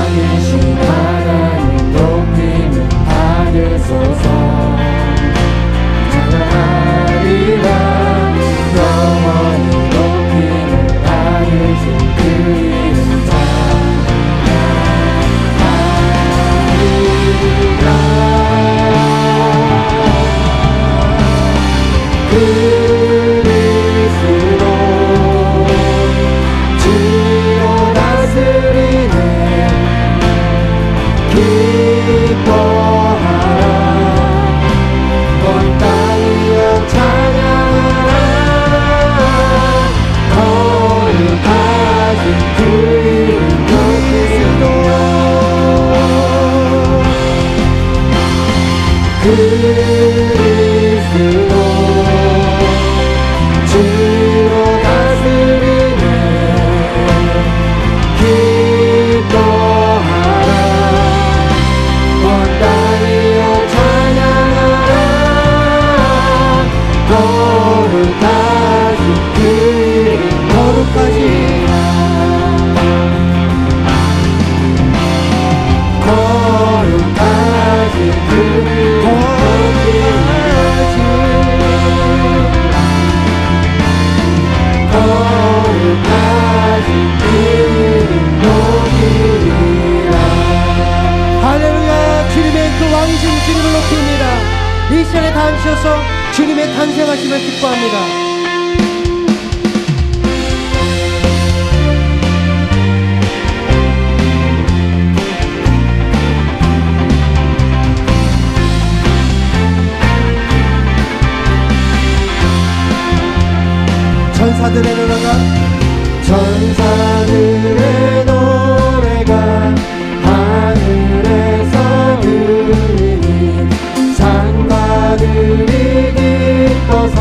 왕이신 하나님 높임을 받으소서. 찬양하리라. 영원히 높임을 받으신 그 이름 그리스도 주로 다스리네. 기뻐하라. 온 땅이여 찬양하라. 거룩하신 그 이름 그리스도 주로 다스리네. 기뻐하라. 온 땅이여 찬양하라. 거룩하신 그 이름 거룩하시라. 거룩하신 그 할렐루야. 주님의 그 왕이신 주님을 높입니다. 이 시간에 다 앉으셔서 주님의 탄생하심을 기뻐합니다. 전사들의 노래가 하늘에서 들리니 산마들이 기뻐서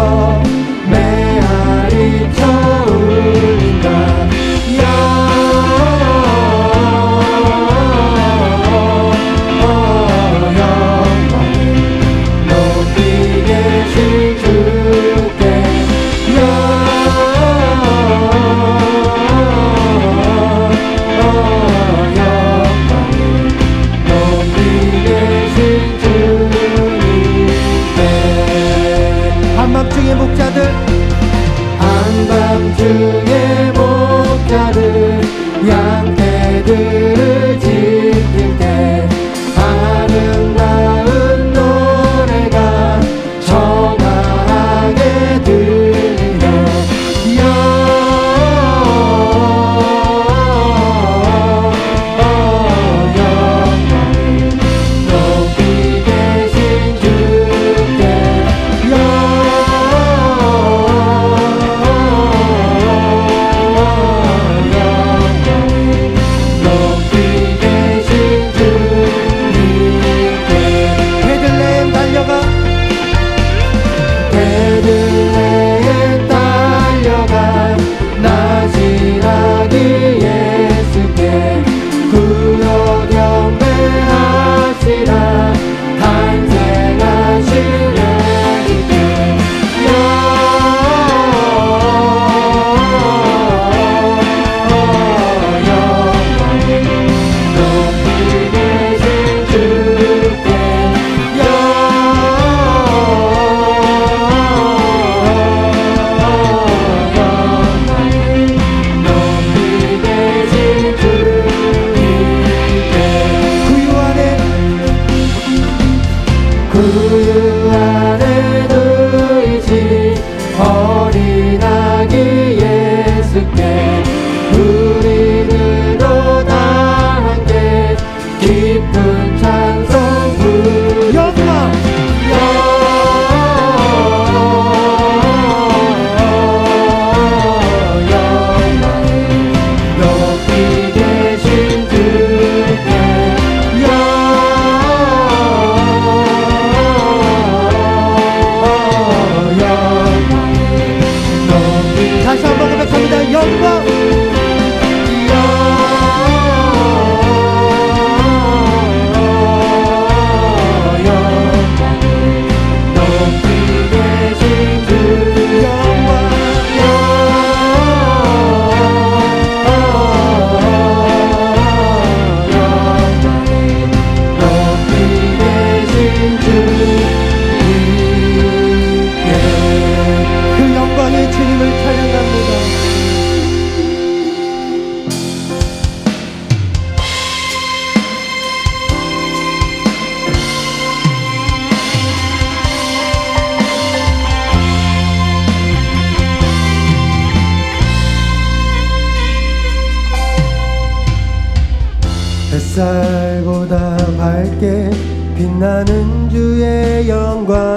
햇살보다 밝게 빛나는 주의 영광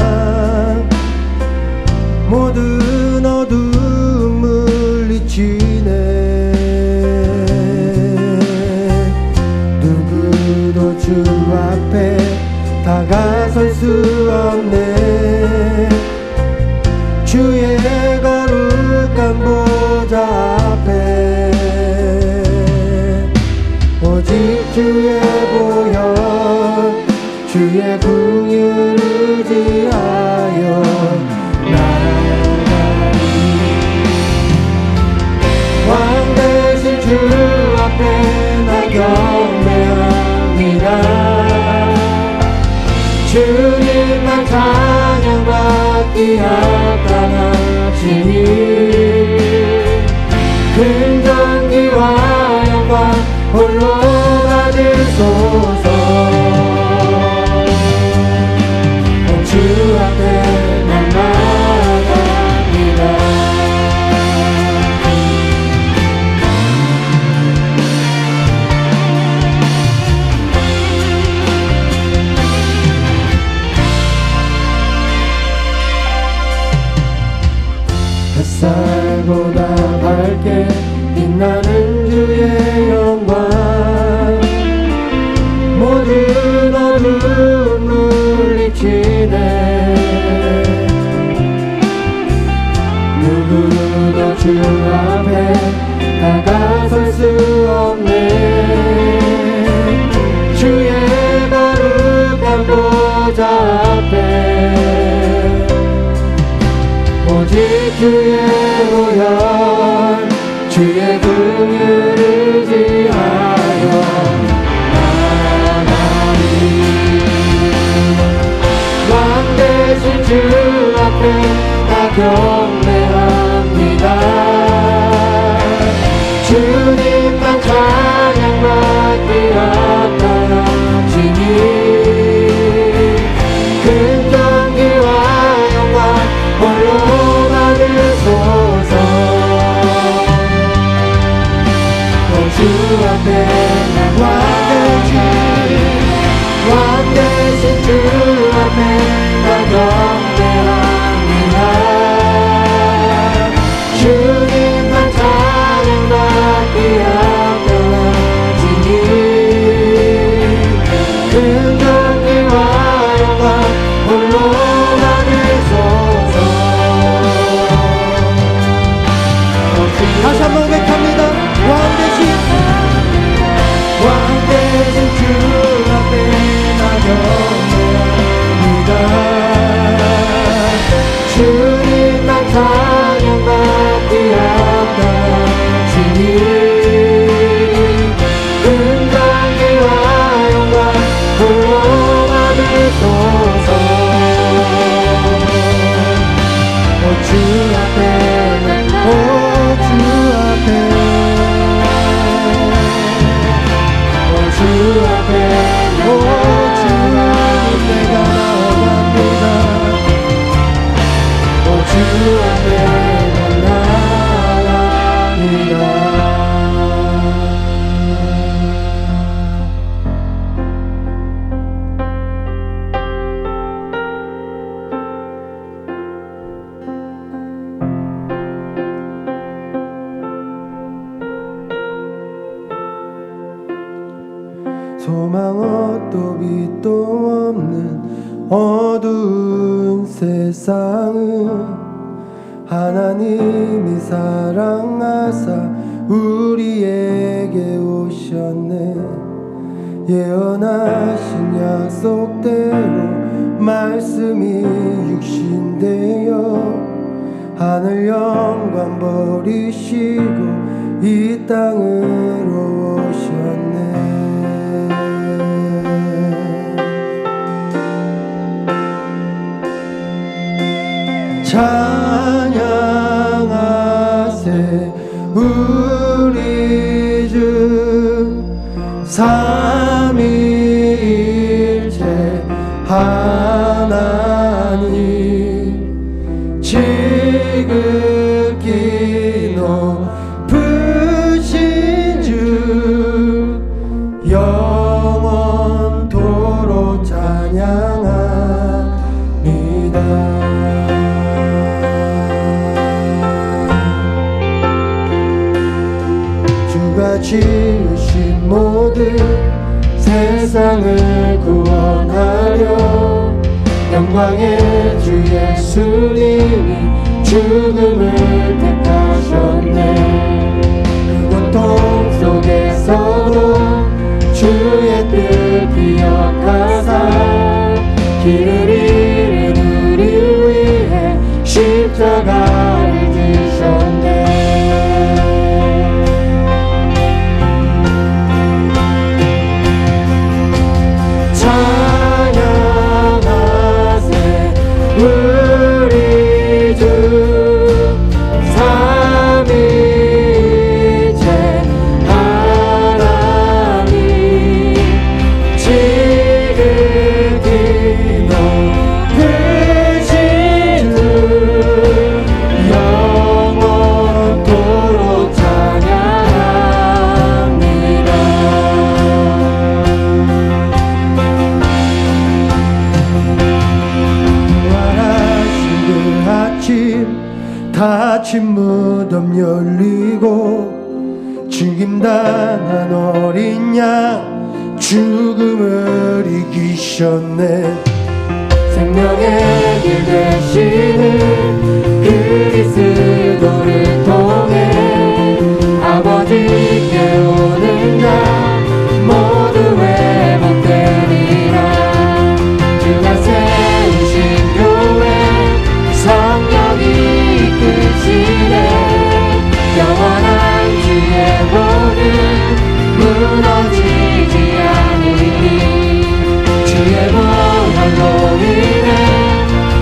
모든 어두움 물리치네 누구도 주 앞에 다가설 수 없네 주의 거룩한 보좌 앞에 오직 주의 보혈 주의 긍휼을 의지하여 나아가리 왕 대신 주 앞에 나 경배합니다 주님만 찬양받기 합당하시니 근전기와 영광 홀로 받으소서 주 앞에 난 나아갑니다 햇살보다 밝게 빛나는 주의 영광 모든 어두움 물리치네 누구도 주 앞에 다가설 수 없네 주의 거룩한 보좌 앞에 오직 주의 보혈 주의 긍휼을 의지하여 나아가리 왕 대신 주 앞에 나 경배합니다 주님만 찬양받기 합당하시니 근전기와 영광 홀로 받으소서 주 앞에 왕 대신 주 앞에 나 경배합니다 주님만 찬양받기 합당하시니 근전기와 영광 홀로 받으소서 다시 한번 고백합니다 왕 대신 주 앞에 나 경배합니다 주님만 찬양받기 합당하시니 근전기와 영광 홀로 받으소서 주 앞에 주 앞에 주 앞에 주님 내가 나아갑니다 주 앞에 나아갑니다 소망 어도 빛도 없는 어두운 세상은 하나님이 사랑하사 우리에게 오셨네 예언하신 약속대로 말씀이 육신되어 하늘 영광 버리시고 이 땅으로 오셨네 찬양하세 우리 주 삼위일체 하나님 지극히 높으신 주 세상을 구원하려 영광의 주 예수님이 죽음을 택하셨네. 그 고통 속에서도 주의 뜻 기억하사 길을 잃은 우리 위해 십자가를 지셨네. 찬양하세 우리 주 삼위일체 하나님 지극히 높으신 주 영원토록 찬양합니다. 부활하신 그 아침 닫힌 무덤 열리고 죽임당한 어린 양 죽음을 이기셨네. 생명의 길 되시는 그리스도를 통해 아버지께 오는 날 모두 회복되리라. 주가 세우신 교회 성령이 이끄시네. 영원한 주의 복은 무너지지 않으리. 주의 보혈로 인해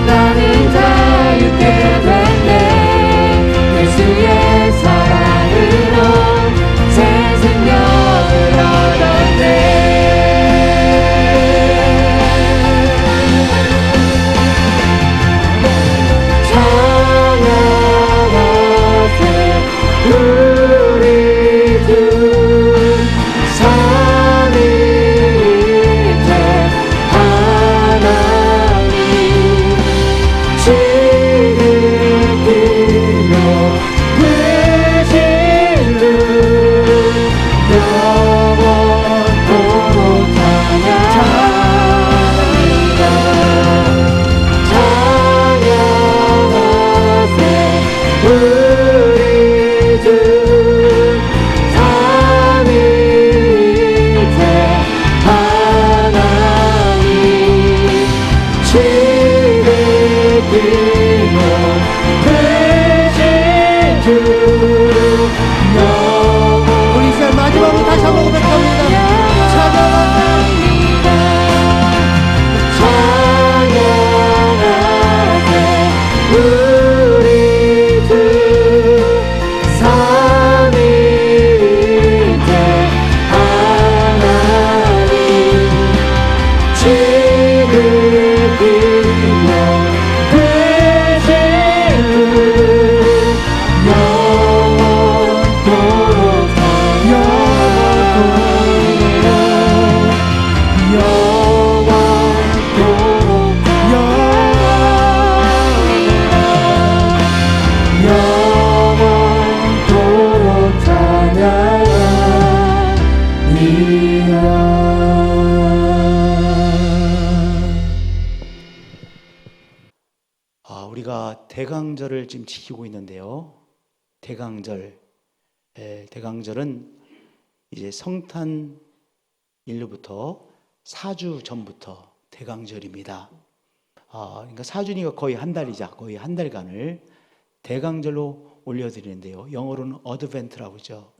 나는 자유케 됐네. 예수의 사랑으로 새 생명을 얻었네. 찬양하세 우리 주 삼위일체 하나님 지극히 높으신 주 영원토록 찬양합니다. 찬양하세 우리 주 삼위일체 하나님 지극히 높으신 주 우리 이제 마지막으로 다시 한번 고백합니다. 찬양합니다. 찬양하세 우리 주 삼위일체 하나님 지극히 높으신 주 영원토록 영원토록 찬양하리라. 우리가 대강절을 지금 지키고 있는데요. 대강절은 이제 성탄 일로부터 4주 전부터 대강절입니다. 그러니까 사주니까 거의 한 달이자 거의 한 달간을 대강절로 올려드리는데요. 영어로는 어드벤트라고 하죠.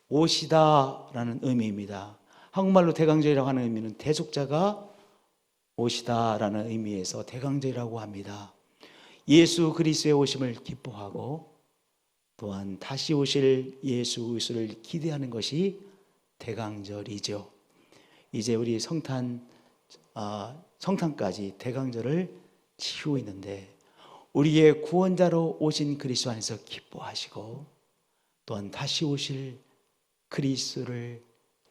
오시다라는 의미입니다. 한국말로 대강절이라고 하는 의미는 대속자가 오시다라는 의미에서 대강절이라고 합니다. 예수 그리스도의 오심을 기뻐하고 또한 다시 오실 예수 그리스도를 기대하는 것이 대강절이죠. 이제 우리 성탄까지 대강절을 치우고 있는데 우리의 구원자로 오신 그리스도 안에서 기뻐하시고 또한 다시 오실 그리스도를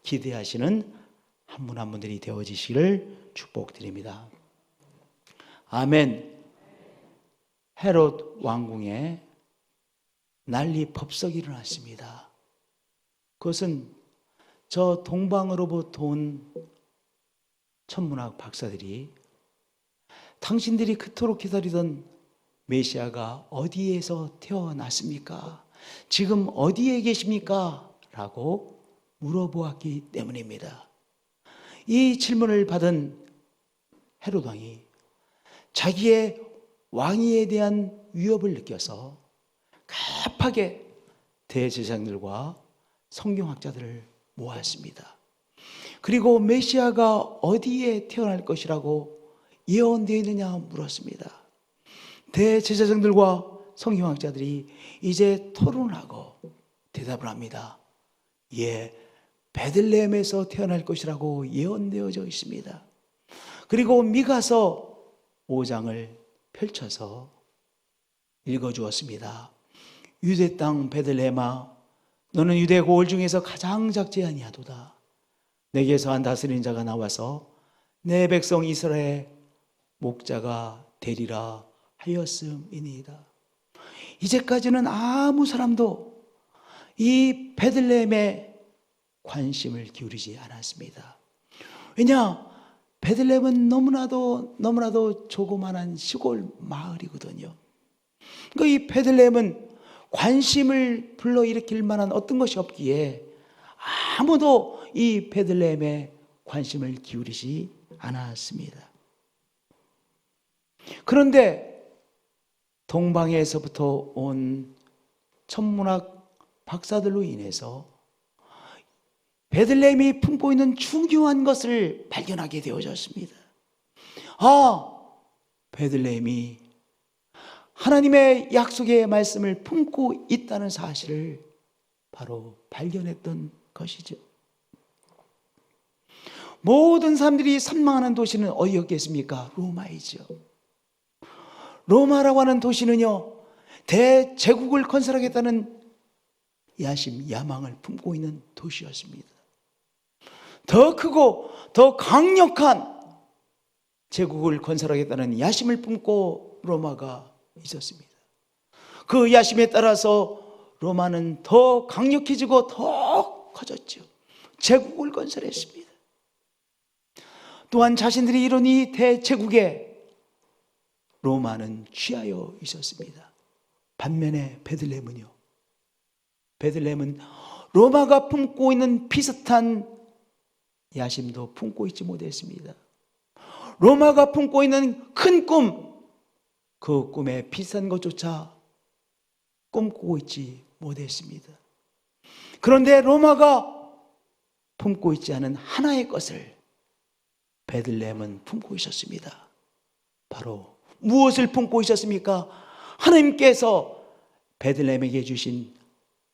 기대하시는 한 분 한 분들이 되어지시기를 축복드립니다. 아멘. 헤롯 왕궁에 난리 법석이 일어났습니다. 그것은 저 동방으로부터 온 천문학 박사들이 당신들이 그토록 기다리던 메시아가 어디에서 태어났습니까? 지금 어디에 계십니까? 라고 물어보았기 때문입니다. 이 질문을 받은 헤롯 왕이 자기의 왕위에 대한 위협을 느껴서 급하게 대제사장들과 성경학자들을 모았습니다. 그리고 메시아가 어디에 태어날 것이라고 예언되어 있느냐 물었습니다. 대제사장들과 성경학자들이 이제 토론하고 대답을 합니다. 예, 베들레헴에서 태어날 것이라고 예언되어져 있습니다. 그리고 미가서 5장을 펼쳐서 읽어주었습니다. 유대 땅 베들레헴아, 너는 유대 고을 중에서 가장 작지 아니하도다. 내게서 한 다스리는 자가 나와서 내 백성 이스라엘 목자가 되리라 하였음이니이다. 이제까지는 아무 사람도 이 베들레헴에 관심을 기울이지 않았습니다. 왜냐? 베들레헴은 너무나도 조그만한 시골 마을이거든요. 그러니까 이 베들레헴은 관심을 불러일으킬 만한 어떤 것이 없기에 아무도 이 베들레헴에 관심을 기울이지 않았습니다. 그런데 동방에서부터 온 천문학 박사들로 인해서 베들레헴이 품고 있는 중요한 것을 발견하게 되어졌습니다. 베들레헴이 하나님의 약속의 말씀을 품고 있다는 사실을 바로 발견했던 것이죠. 모든 사람들이 선망하는 도시는 어디였겠습니까? 로마이죠. 로마라고 하는 도시는요, 대제국을 건설하겠다는 야심, 야망을 품고 있는 도시였습니다. 더 크고 더 강력한 제국을 건설하겠다는 야심을 품고 로마가 있었습니다. 그 야심에 따라서 로마는 더 강력해지고 더 커졌죠. 제국을 건설했습니다. 또한 자신들이 이룬 이 대제국에 로마는 취하여 있었습니다. 반면에 베들레헴은요, 베들레헴은 로마가 품고 있는 비슷한 야심도 품고 있지 못했습니다. 로마가 품고 있는 큰 꿈, 그 꿈에 비슷한 것조차 꿈꾸고 있지 못했습니다. 그런데 로마가 품고 있지 않은 하나의 것을 베들레헴은 품고 있었습니다. 바로 무엇을 품고 있었습니까? 하나님께서 베들레헴에게 주신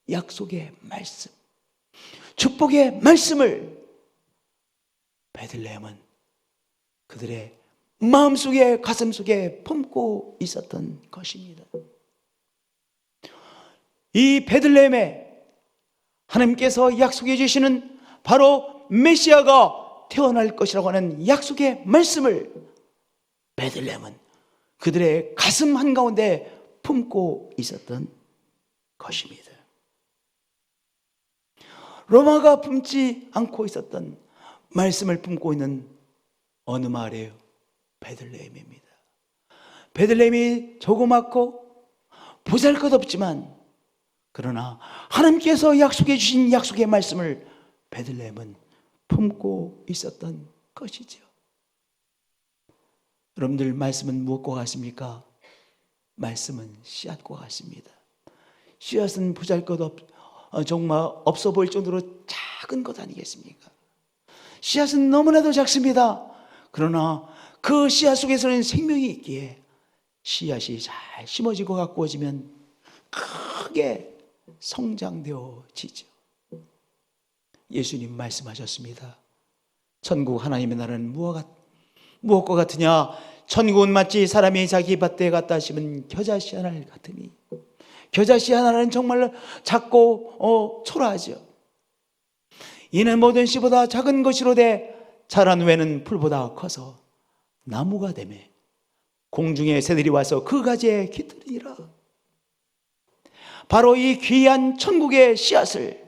약속의 말씀, 축복의 말씀을 베들레헴은 그들의 마음속에, 가슴속에 품고 있었던 것입니다. 이 베들레헴에 하나님께서 약속해 주시는 바로 메시아가 태어날 것이라고 하는 약속의 말씀을 베들레헴은 그들의 가슴 한가운데 품고 있었던 것입니다. 로마가 품지 않고 있었던 말씀을 품고 있는 어느 마을이에요? 베들레헴입니다. 베들레헴이 조그맣고 보잘것없지만 그러나 하나님께서 약속해 주신 약속의 말씀을 베들레헴은 품고 있었던 것이죠. 여러분들, 말씀은 무엇과 같습니까? 말씀은 씨앗과 같습니다. 씨앗은 정말 없어 보일 정도로 작은 것 아니겠습니까? 씨앗은 너무나도 작습니다. 그러나 그 씨앗 속에서는 생명이 있기에 씨앗이 잘 심어지고 가꾸어지면 크게 성장되어지죠. 예수님 말씀하셨습니다. 천국 하나님의 나라는 무엇과 같으냐? 천국은 마치 사람이 자기 밭에 갖다 심은 겨자씨 하나를 같으니, 겨자씨 하나는 정말 작고 초라하죠. 이는 모든 씨보다 작은 것이로되 자란 후에는 풀보다 커서 나무가 되매 공중의 새들이 와서 그 가지에 깃들이라. 바로 이 귀한 천국의 씨앗을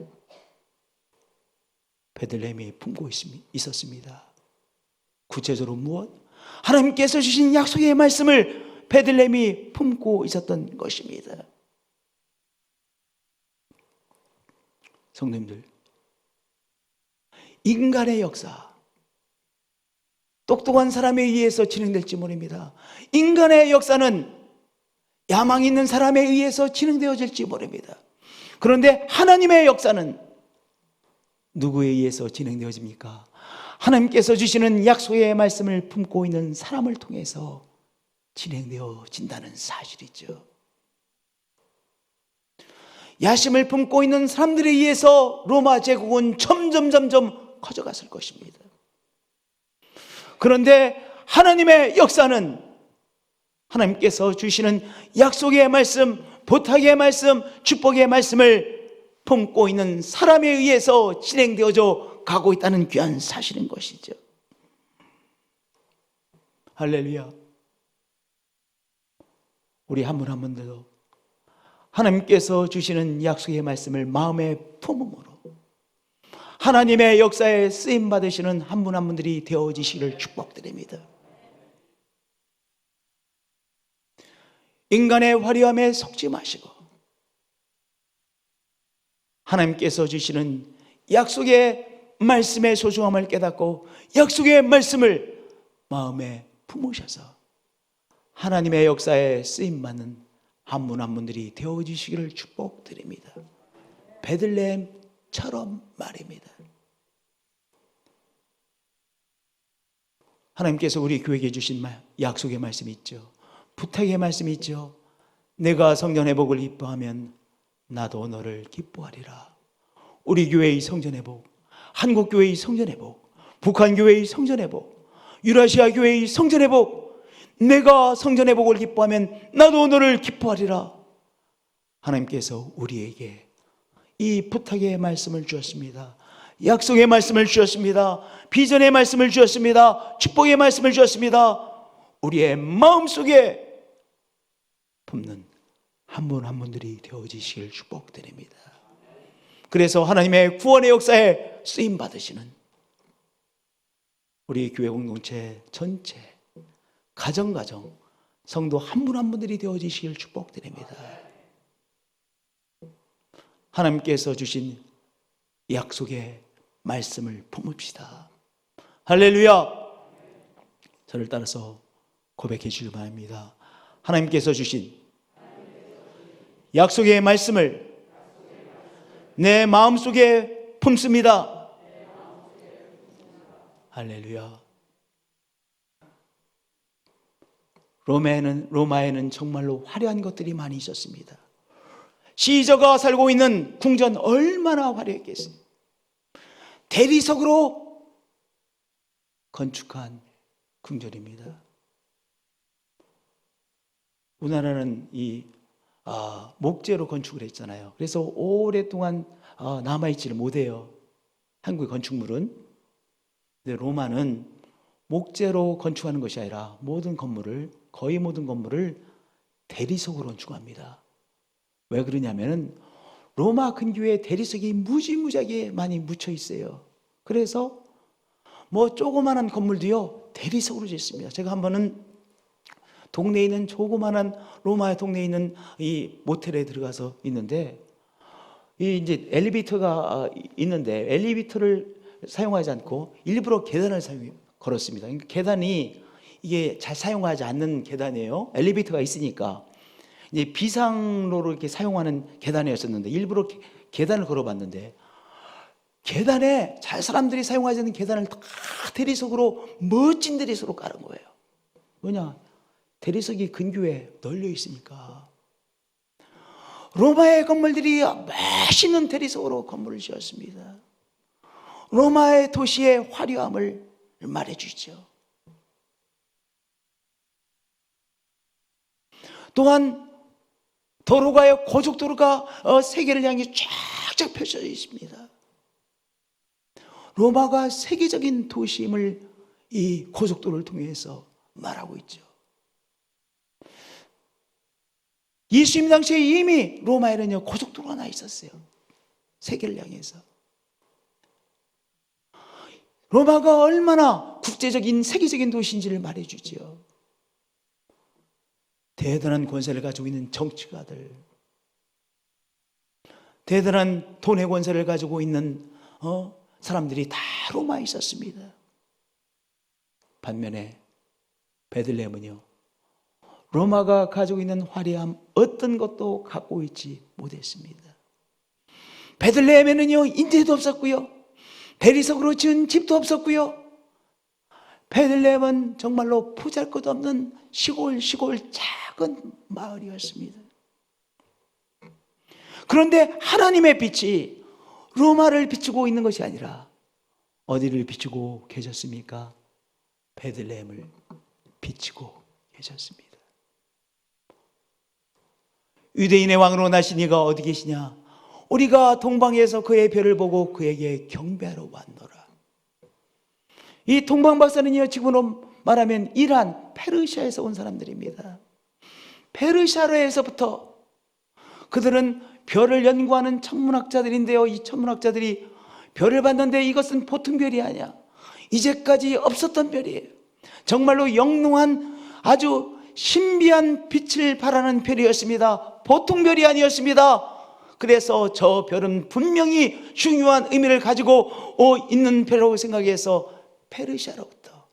베들레헴이 품고 있었습니다. 구체적으로 무엇? 하나님께서 주신 약속의 말씀을 베들레헴이 품고 있었던 것입니다. 성도님들, 인간의 역사, 똑똑한 사람에 의해서 진행될지 모릅니다. 인간의 역사는 야망 있는 사람에 의해서 진행되어질지 모릅니다. 그런데 하나님의 역사는 누구에 의해서 진행되어집니까? 하나님께서 주시는 약속의 말씀을 품고 있는 사람을 통해서 진행되어진다는 사실이죠. 야심을 품고 있는 사람들에 의해서 로마 제국은 점점 커져갔을 것입니다. 그런데 하나님의 역사는 하나님께서 주시는 약속의 말씀, 부탁의 말씀, 축복의 말씀을 품고 있는 사람에 의해서 진행되어져 가고 있다는 귀한 사실인 것이죠. 할렐루야. 우리 한 분 한 분들도 하나님께서 주시는 약속의 말씀을 마음에 품음으로 하나님의 역사에 쓰임 받으시는 한 분 한 분들이 되어지시기를 축복드립니다. 인간의 화려함에 속지 마시고 하나님께서 주시는 약속의 말씀의 소중함을 깨닫고 약속의 말씀을 마음에 품으셔서 하나님의 역사에 쓰임받는 한 분 한 분들이 되어지시기를 축복드립니다. 베들레헴처럼 말입니다. 하나님께서 우리 교회에게 주신 약속의 말씀이 있죠. 부탁의 말씀이 있죠. 내가 성전의 복을 기뻐하면 나도 너를 기뻐하리라. 우리 교회의 성전의 복, 한국 교회의 성전의 복, 북한 교회의 성전의 복, 유라시아 교회의 성전의 복, 내가 성전의 복을 기뻐하면 나도 너를 기뻐하리라. 하나님께서 우리에게 이 부탁의 말씀을 주셨습니다. 약속의 말씀을 주셨습니다. 비전의 말씀을 주셨습니다. 축복의 말씀을 주셨습니다. 우리의 마음속에 품는 한 분 한 분들이 되어지시길 축복드립니다. 그래서 하나님의 구원의 역사에 쓰임 받으시는 우리 교회 공동체 전체 가정 성도 한 분 한 분들이 되어지시길 축복드립니다. 하나님께서 주신 약속의 말씀을 품읍시다. 할렐루야. 저를 따라서 고백해 주시기 바랍니다. 하나님께서 주신 약속의 말씀을 내 마음속에 품습니다. 할렐루야. 로마에는 정말로 화려한 것들이 많이 있었습니다. 시저가 살고 있는 궁전 얼마나 화려했겠어요. 대리석으로 건축한 궁전입니다. 우리나라는 목재로 건축을 했잖아요. 그래서 오랫동안 남아있지를 못해요. 한국의 건축물은. 근데 로마는 목재로 건축하는 것이 아니라 거의 모든 건물을 대리석으로 건축합니다. 왜 그러냐면 로마 근교에 대리석이 무지무지하게 많이 묻혀 있어요. 그래서 조그마한 건물도요 대리석으로 짓습니다. 제가 한 번은 동네에 있는 조그마한 로마의 동네에 있는 이 모텔에 들어가서 있는데 이제 엘리베이터가 있는데 엘리베이터를 사용하지 않고 일부러 계단을 걸었습니다. 그러니까 계단이 이게 잘 사용하지 않는 계단이에요. 엘리베이터가 있으니까 이제 비상로로 이렇게 사용하는 계단이었었는데 일부러 계단을 걸어봤는데 계단에 사람들이 사용하지 않는 계단을 다 대리석으로 멋진 대리석으로 깔은 거예요. 뭐냐? 대리석이 근교에 널려 있으니까. 로마의 건물들이 멋있는 대리석으로 건물을 지었습니다. 로마의 도시의 화려함을 말해주죠. 또한 도로가요, 고속도로가 세계를 향해 쫙쫙 펼쳐져 있습니다. 로마가 세계적인 도시임을 이 고속도로를 통해서 말하고 있죠. 예수님 당시에 이미 로마에는요 고속도로가 하나 있었어요. 세계를 향해서. 로마가 얼마나 국제적인 세계적인 도시인지를 말해주지요. 대단한 권세를 가지고 있는 정치가들, 대단한 돈의 권세를 가지고 있는 사람들이 다 로마에 있었습니다. 반면에 베들레헴은요, 로마가 가지고 있는 화려함 어떤 것도 갖고 있지 못했습니다. 베들레헴에는요, 인재도 없었고요, 대리석으로 지은 집도 없었고요, 베들레헴은 정말로 보잘것없는 시골 작은 마을이었습니다. 그런데 하나님의 빛이 로마를 비추고 있는 것이 아니라 어디를 비추고 계셨습니까? 베들레헴을 비추고 계셨습니다. 유대인의 왕으로 나신 이가 어디 계시냐? 우리가 동방에서 그의 별을 보고 그에게 경배하러 왔노라. 이 동방 박사는요, 지금으로 말하면 이란, 페르시아에서 온 사람들입니다. 페르시아로에서부터 그들은 별을 연구하는 천문학자들인데요, 이 천문학자들이 별을 봤는데 이것은 보통 별이 아니야. 이제까지 없었던 별이에요. 정말로 영롱한 아주 신비한 빛을 발하는 별이었습니다. 보통 별이 아니었습니다. 그래서 저 별은 분명히 중요한 의미를 가지고 있는 별이라고 생각해서 페르시아로부터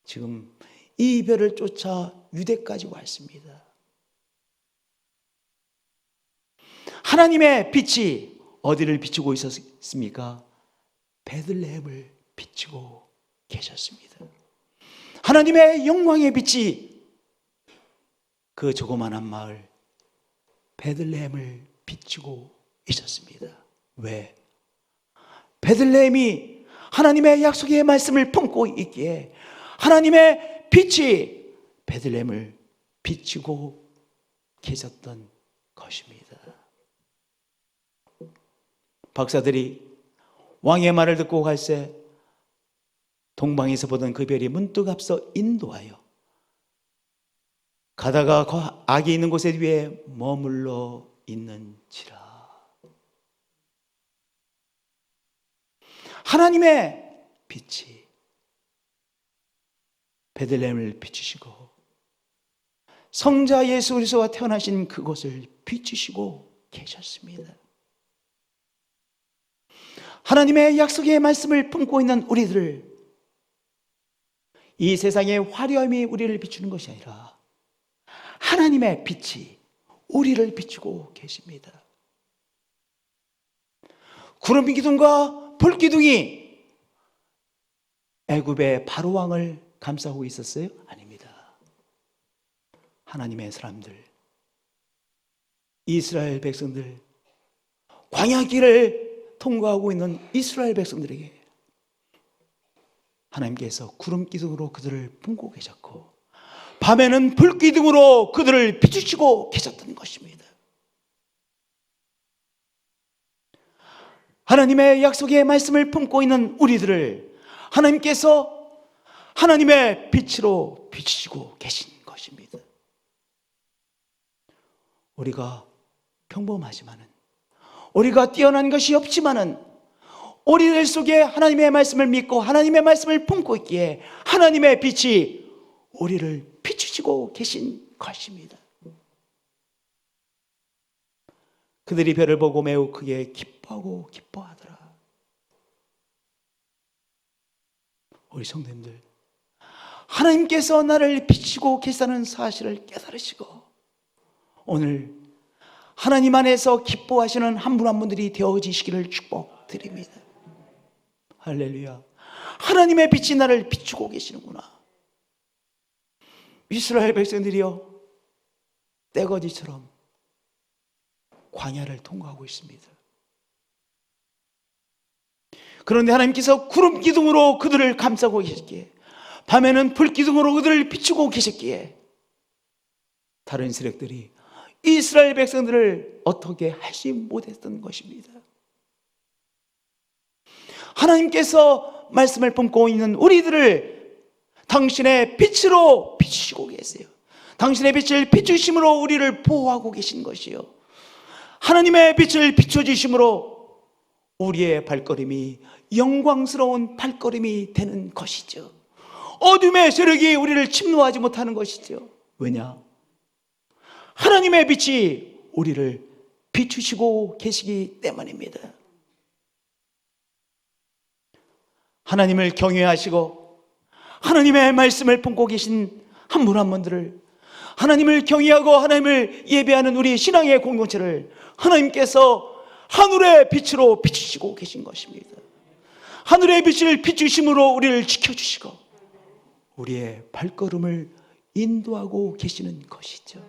지금 이 별을 쫓아 유대까지 왔습니다. 하나님의 빛이 어디를 비추고 있었습니까? 베들레헴을 비추고 계셨습니다. 하나님의 영광의 빛이 그 조그마한 마을 베들레헴을 비추고 있었습니다. 왜? 베들레헴이 하나님의 약속의 말씀을 품고 있기에 하나님의 빛이 베들레헴을 비추고 계셨던 것입니다. 박사들이 왕의 말을 듣고 갈새 동방에서 보던 그 별이 문득 앞서 인도하여 가다가 악이 있는 곳에 위에 머물러 있는지라. 하나님의 빛이 베들레헴을 비추시고 성자 예수 그리스도가 태어나신 그곳을 비추시고 계셨습니다. 하나님의 약속의 말씀을 품고 있는 우리들을, 이 세상의 화려함이 우리를 비추는 것이 아니라 하나님의 빛이 우리를 비추고 계십니다. 구름 기둥과 불 기둥이 애굽의 바로 왕을 감싸고 있었어요? 아닙니다. 하나님의 사람들, 이스라엘 백성들, 광야길을 통과하고 있는 이스라엘 백성들에게 하나님께서 구름 기둥으로 그들을 품고 계셨고 밤에는 불 기둥으로 그들을 비추시고 계셨던 것입니다. 하나님의 약속의 말씀을 품고 있는 우리들을 하나님께서 하나님의 빛으로 비추시고 계신 것입니다. 우리가 평범하지만은, 우리가 뛰어난 것이 없지만은 우리들 속에 하나님의 말씀을 믿고 하나님의 말씀을 품고 있기에 하나님의 빛이 우리를 비추시고 계신 것입니다. 그들이 별을 보고 매우 크게 기뻐하고 기뻐하더라. 우리 성도님들, 하나님께서 나를 비추고 계시다는 사실을 깨달으시고 오늘 하나님 안에서 기뻐하시는 한 분 한 분들이 되어지시기를 축복드립니다. 할렐루야. 하나님의 빛이 나를 비추고 계시는구나. 이스라엘 백성들이요, 떼거지처럼 광야를 통과하고 있습니다. 그런데 하나님께서 구름 기둥으로 그들을 감싸고 계셨기에, 밤에는 불 기둥으로 그들을 비추고 계셨기에 다른 세력들이 이스라엘 백성들을 어떻게 하지 못했던 것입니다. 하나님께서 말씀을 품고 있는 우리들을 당신의 빛으로 비추시고 계세요. 당신의 빛을 비추심으로 우리를 보호하고 계신 것이요, 하나님의 빛을 비춰주심으로 우리의 발걸음이 영광스러운 발걸음이 되는 것이죠. 어둠의 세력이 우리를 침노하지 못하는 것이죠. 왜냐? 하나님의 빛이 우리를 비추시고 계시기 때문입니다. 하나님을 경외하시고 하나님의 말씀을 품고 계신 한 분 한 분들을, 하나님을 경외하고 하나님을 예배하는 우리 신앙의 공동체를 하나님께서 하늘의 빛으로 비추시고 계신 것입니다. 하늘의 빛을 비추심으로 우리를 지켜주시고 우리의 발걸음을 인도하고 계시는 것이죠.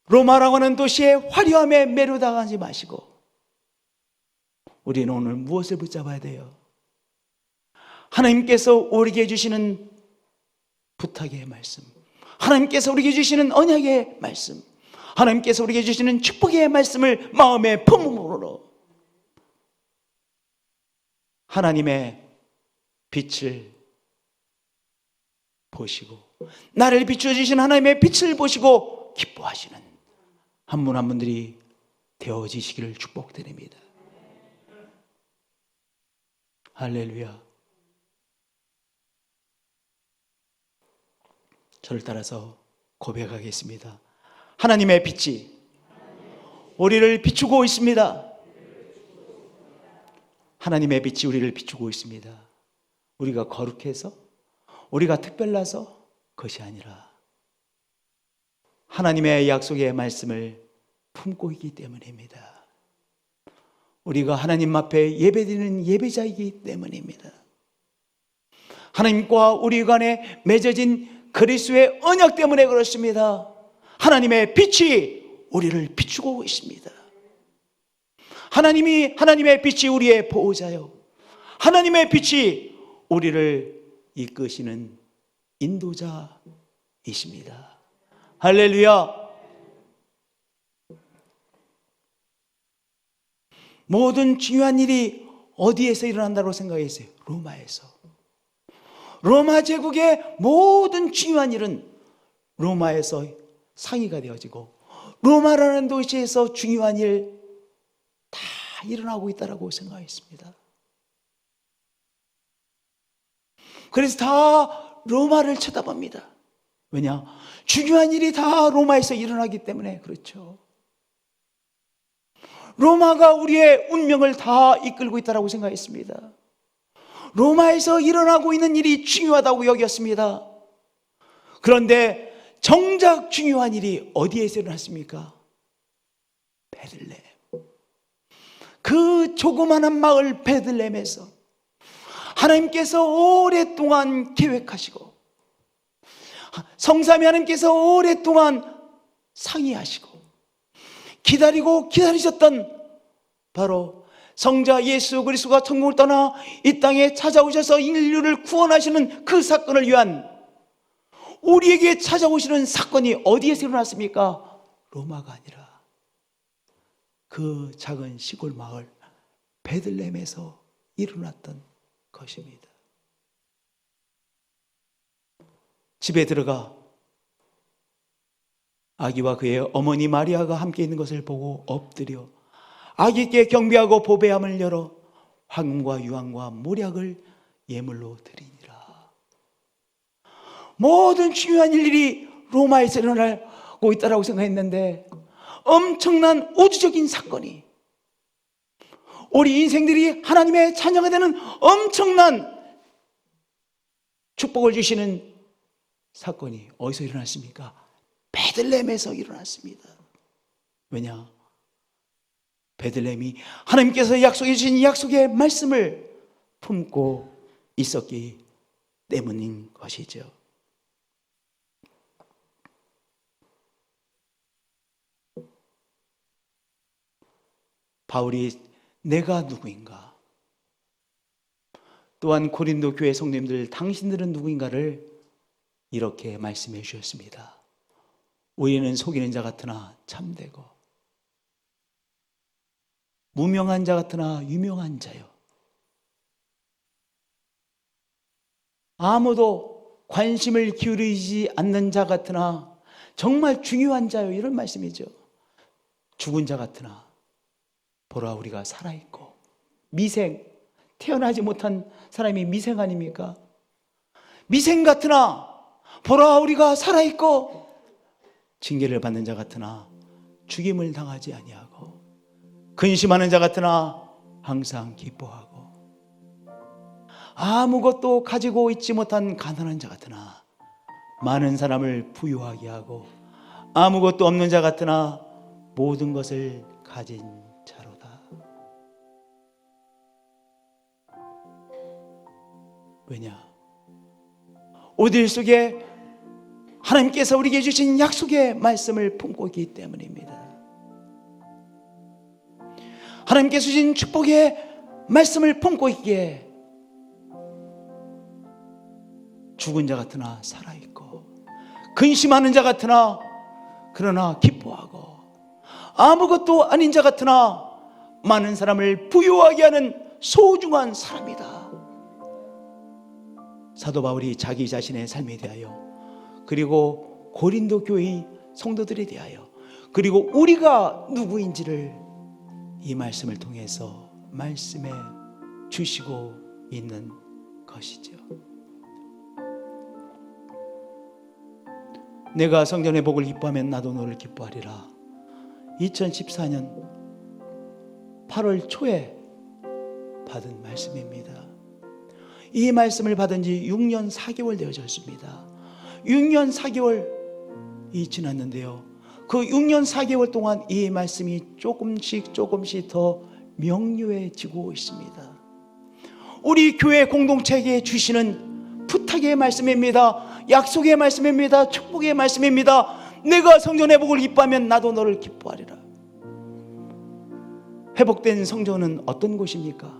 로마라고 하는 도시의 화려함에 매료당하지 마시고 우리는 오늘 무엇을 붙잡아야 돼요? 하나님께서 우리에게 주시는 부탁의 말씀, 하나님께서 우리에게 주시는 언약의 말씀, 하나님께서 우리에게 주시는 축복의 말씀을 마음에 품음으로 하나님의 빛을 보시고 나를 비춰주신 하나님의 빛을 보시고 기뻐하시는 한 분 한 분들이 되어지시기를 축복드립니다. 할렐루야. 저를 따라서 고백하겠습니다. 하나님의 빛이 우리를 비추고 있습니다. 하나님의 빛이 우리를 비추고 있습니다. 우리가 거룩해서, 우리가 특별해서 그것이 아니라 하나님의 약속의 말씀을 품고 있기 때문입니다. 우리가 하나님 앞에 예배드리는 예배자이기 때문입니다. 하나님과 우리 간에 맺어진 그리스도의 언약 때문에 그렇습니다. 하나님의 빛이 우리를 비추고 있습니다. 하나님의 빛이 우리의 보호자요, 하나님의 빛이 우리를 이끄시는 인도자이십니다. 할렐루야. 모든 중요한 일이 어디에서 일어난다고 생각했어요? 로마에서. 로마 제국의 모든 중요한 일은 로마에서 상의가 되어지고 로마라는 도시에서 중요한 일 다 일어나고 있다고 생각했습니다. 그래서 다 로마를 쳐다봅니다. 왜냐? 중요한 일이 다 로마에서 일어나기 때문에 그렇죠. 로마가 우리의 운명을 다 이끌고 있다고 생각했습니다. 로마에서 일어나고 있는 일이 중요하다고 여겼습니다. 그런데 정작 중요한 일이 어디에서 일어났습니까? 베들레헴. 그 조그마한 마을 베들레헴에서 하나님께서 오랫동안 계획하시고 성삼위 하나님께서 오랫동안 상의하시고 기다리셨던 바로 성자 예수 그리스도가 천국을 떠나 이 땅에 찾아오셔서 인류를 구원하시는 그 사건을 위한 우리에게 찾아오시는 사건이 어디에서 일어났습니까? 로마가 아니라 그 작은 시골 마을 베들레헴에서 일어났던 것입니다. 집에 들어가 아기와 그의 어머니 마리아가 함께 있는 것을 보고 엎드려 아기께 경배하고 보배함을 열어 황금과 유황과 모략을 예물로 드리니라. 모든 중요한 일들이 로마에서 일어나고 있다고 생각했는데 엄청난 우주적인 사건이, 우리 인생들이 하나님의 자녀가 되는 엄청난 축복을 주시는 사건이 어디서 일어났습니까? 베들레헴에서 일어났습니다. 왜냐? 베들레헴이 하나님께서 약속해 주신 약속의 말씀을 품고 있었기 때문인 것이죠. 바울이 내가 누구인가? 또한 고린도 교회 성도님들 당신들은 누구인가를 이렇게 말씀해 주셨습니다. 우리는 속이는 자 같으나 참되고 무명한 자 같으나 유명한 자요, 아무도 관심을 기울이지 않는 자 같으나 정말 중요한 자요, 이런 말씀이죠. 죽은 자 같으나 보라 우리가 살아있고, 미생, 태어나지 못한 사람이 미생 아닙니까? 미생 같으나 보라 우리가 살아있고, 징계를 받는 자 같으나 죽임을 당하지 아니하고, 근심하는 자 같으나 항상 기뻐하고, 아무것도 가지고 있지 못한 가난한 자 같으나 많은 사람을 부유하게 하고, 아무것도 없는 자 같으나 모든 것을 가진 자로다. 왜냐? 우리들 속에 하나님께서 우리에게 주신 약속의 말씀을 품고 있기 때문입니다. 하나님께서 주신 축복의 말씀을 품고 있기에 죽은 자 같으나 살아있고, 근심하는 자 같으나 그러나 기뻐하고, 아무것도 아닌 자 같으나 많은 사람을 부유하게 하는 소중한 사람이다. 사도 바울이 자기 자신의 삶에 대하여, 그리고 고린도 교회 성도들에 대하여, 그리고 우리가 누구인지를 이 말씀을 통해서 말씀해 주시고 있는 것이죠. 내가 성전의 복을 기뻐하면 나도 너를 기뻐하리라. 2014년 8월 초에 받은 말씀입니다. 이 말씀을 받은 지 6년 4개월 되어졌습니다. 6년 4개월이 지났는데요, 그 6년 4개월 동안 이 말씀이 조금씩 더 명료해지고 있습니다. 우리 교회 공동체에게 주시는 부탁의 말씀입니다. 약속의 말씀입니다. 축복의 말씀입니다. 내가 성전의 복을 기뻐하면 나도 너를 기뻐하리라. 회복된 성전은 어떤 곳입니까?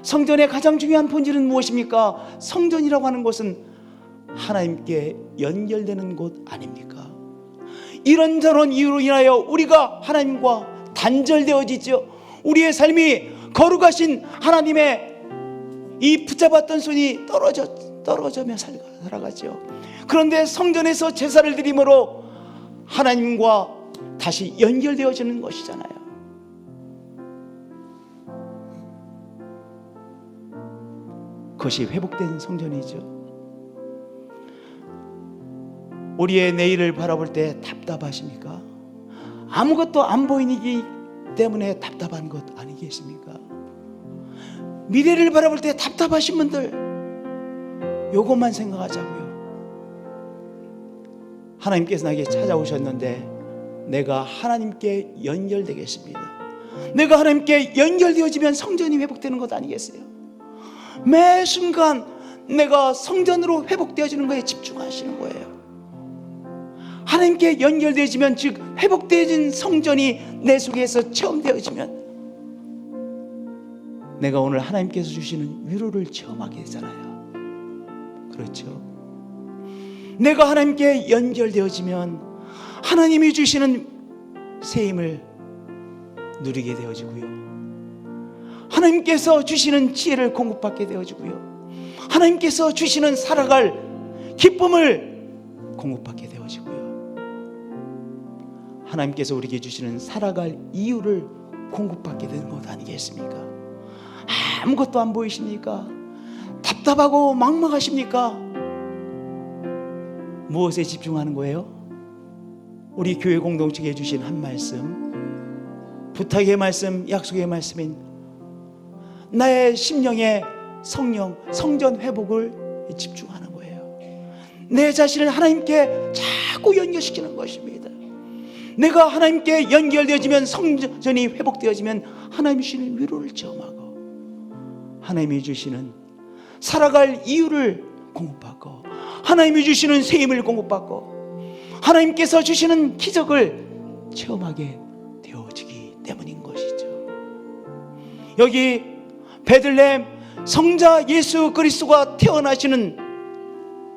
성전의 가장 중요한 본질은 무엇입니까? 성전이라고 하는 곳은 하나님께 연결되는 곳 아닙니까? 이런저런 이유로 인하여 우리가 하나님과 단절되어지죠. 우리의 삶이 거룩하신 하나님의 이 붙잡았던 손이 떨어져며 살아가죠. 그런데 성전에서 제사를 드림으로 하나님과 다시 연결되어지는 것이잖아요. 그것이 회복된 성전이죠. 우리의 내일을 바라볼 때 답답하십니까? 아무것도 안 보이기 때문에 답답한 것 아니겠습니까? 미래를 바라볼 때 답답하신 분들, 요것만 생각하자고요. 하나님께서 나에게 찾아오셨는데 내가 하나님께 연결되겠습니다. 내가 하나님께 연결되어지면 성전이 회복되는 것 아니겠어요? 매 순간 내가 성전으로 회복되어지는 거에 집중하시는 거예요. 하나님께 연결되어지면, 즉 회복되어진 성전이 내 속에서 체험되어지면 내가 오늘 하나님께서 주시는 위로를 체험하게 되잖아요. 그렇죠? 내가 하나님께 연결되어지면 하나님이 주시는 새 힘을 누리게 되어지고요, 하나님께서 주시는 지혜를 공급받게 되어지고요, 하나님께서 주시는 살아갈 기쁨을 공급받게 되어지고요, 하나님께서 우리에게 주시는 살아갈 이유를 공급받게 되는 것 아니겠습니까? 아무것도 안 보이십니까? 답답하고 막막하십니까? 무엇에 집중하는 거예요? 우리 교회 공동체에 주신 한 말씀, 부탁의 말씀, 약속의 말씀인 나의 심령의 성전 회복을 집중하는 거예요. 내 자신을 하나님께 자꾸 연결시키는 것입니다. 내가 하나님께 연결되어지면, 성전이 회복되어지면 하나님이 주시는 위로를 체험하고, 하나님이 주시는 살아갈 이유를 공급받고, 하나님이 주시는 새 힘을 공급받고, 하나님께서 주시는 기적을 체험하게 되어지기 때문인 것이죠. 여기 베들레헴 성자 예수 그리스도가 태어나시는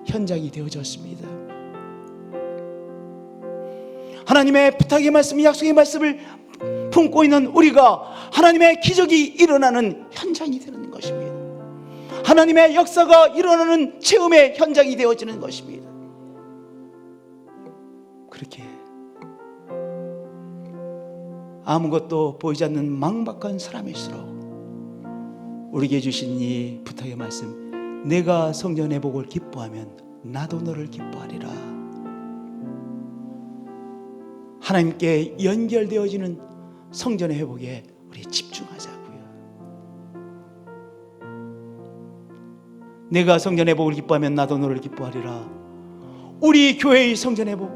현장이 되어졌습니다. 하나님의 부탁의 말씀, 약속의 말씀을 품고 있는 우리가 하나님의 기적이 일어나는 현장이 되는 것입니다. 하나님의 역사가 일어나는 체험의 현장이 되어지는 것입니다. 그렇게 아무것도 보이지 않는 망박한 사람일수록 우리에게 주신 이 부탁의 말씀, 내가 성전 회복을 기뻐하면 나도 너를 기뻐하리라. 하나님께 연결되어지는 성전의 회복에 우리 집중하자고요. 내가 성전 회복을 기뻐하면 나도 너를 기뻐하리라. 우리 교회의 성전 회복,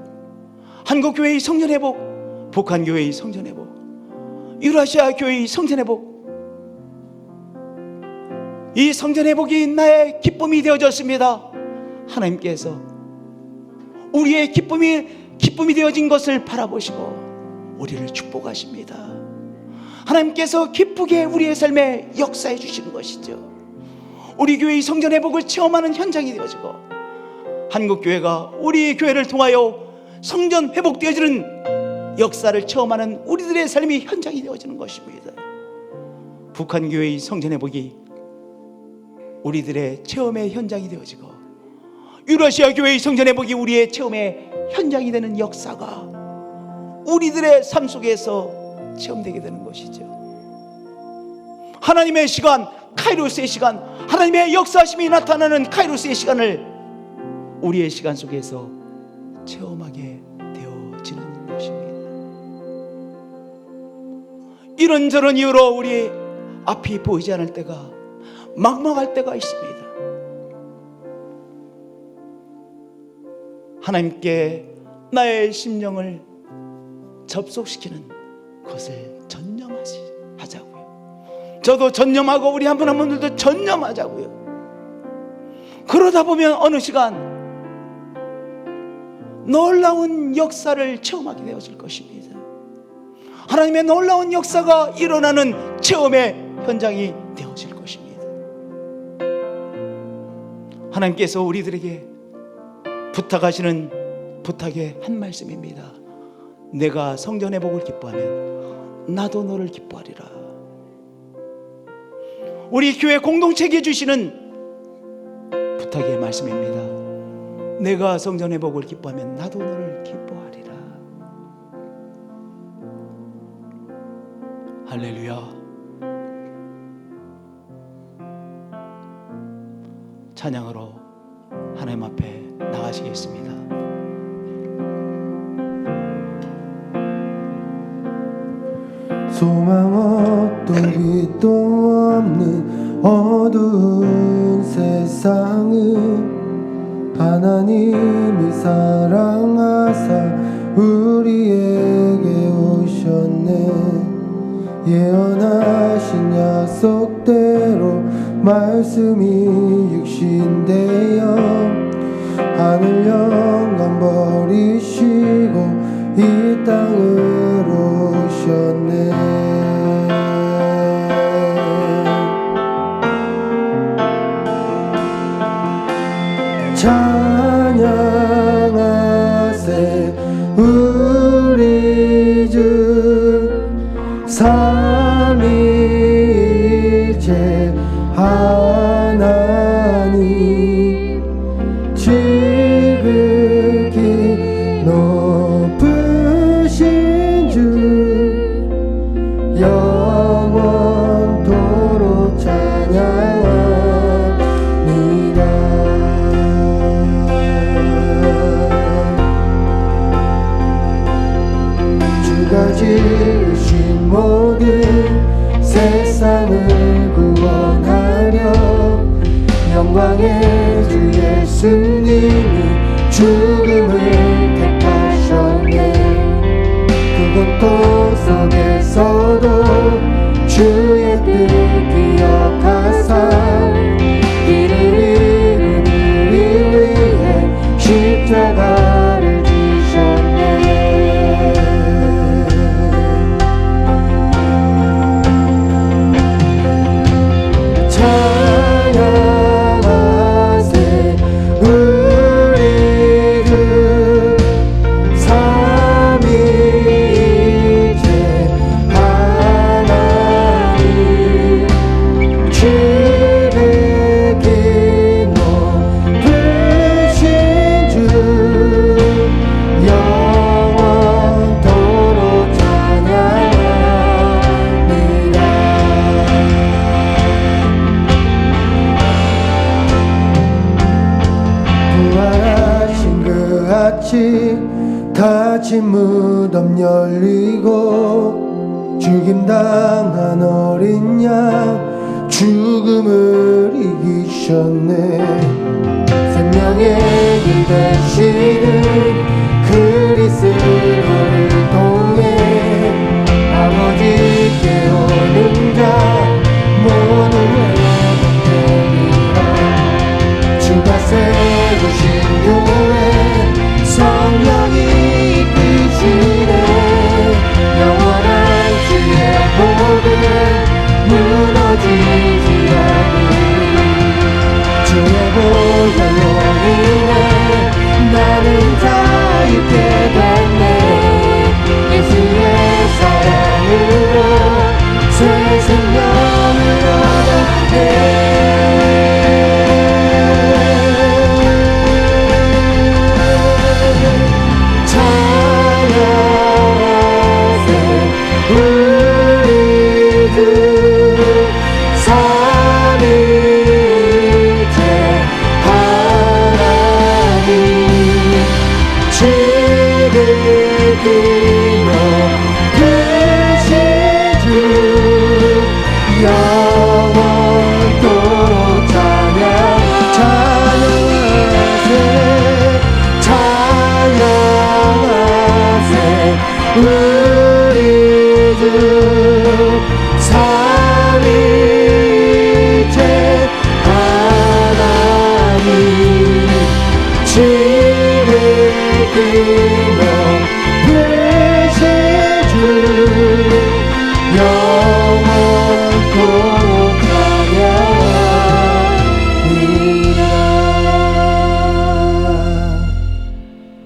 한국교회의 성전 회복, 북한교회의 성전 회복, 유라시아 교회의 성전 회복, 이 성전 회복이 나의 기쁨이 되어졌습니다. 하나님께서 우리의 기쁨이 되어진 것을 바라보시고 우리를 축복하십니다. 하나님께서 기쁘게 우리의 삶에 역사해 주시는 것이죠. 우리 교회의 성전 회복을 체험하는 현장이 되어지고, 한국교회가 우리 교회를 통하여 성전 회복되어지는 역사를 체험하는 우리들의 삶이 현장이 되어지는 것입니다. 북한교회의 성전 회복이 우리들의 체험의 현장이 되어지고, 유라시아 교회의 성전 회복이 우리의 체험의 현장이 되는 역사가 우리들의 삶 속에서 체험되게 되는 것이죠. 하나님의 시간, 카이로스의 시간, 하나님의 역사심이 나타나는 카이로스의 시간을 우리의 시간 속에서 체험하게 되어지는 것입니다. 이런저런 이유로 우리 앞이 보이지 않을 때가, 막막할 때가 있습니다. 하나님께 나의 심령을 접속시키는 것을 전념하자고요. 저도 전념하고 우리 한 분 한 분들도 전념하자고요. 그러다 보면 어느 시간 놀라운 역사를 체험하게 되어질 것입니다. 하나님의 놀라운 역사가 일어나는 체험의 현장이 되어질 것입니다. 하나님께서 우리들에게 부탁하시는 부탁의 한 말씀입니다. 내가 성전 회복을 기뻐하면 나도 너를 기뻐하리라. 우리 교회 공동체에게 주시는 부탁의 말씀입니다. 내가 성전 회복을 기뻐하면 나도 너를 기뻐하리라. 할렐루야. 찬양으로 하나님 앞에 나가시겠습니다. 소망 어떤 빛도 없는 어두운 세상을 하나님이 사랑하사 우리에게 오셨네. 예언하신 약속대로 말씀이 육신되어 하늘 영광 버리시고 이 땅으로 오셨네. 찬양하세 우리 주 삼위일체 하나님 지극히 높으신 주 영원토록 찬양합니다. 주가 지으신 모든 세상을 구원하려 영광의 주 예수님이 죽음을 택하셨네. 그것도 속에서도 주의 뜻 기억하사 이를 이룬 우리 위해 십자가를 지셨네. 찬양하세 우리 주 삼위일체 하나님 다시 무덤 열리고 죽임당한 어린 양 죽음을 이기셨네. 생명의 길 되시는 그리스도를 통해 아버지께 오는 자 모두 회복되리라. 주가 세우신 교회 성령이 이끄시네. 영원한 주의 복은 무너지지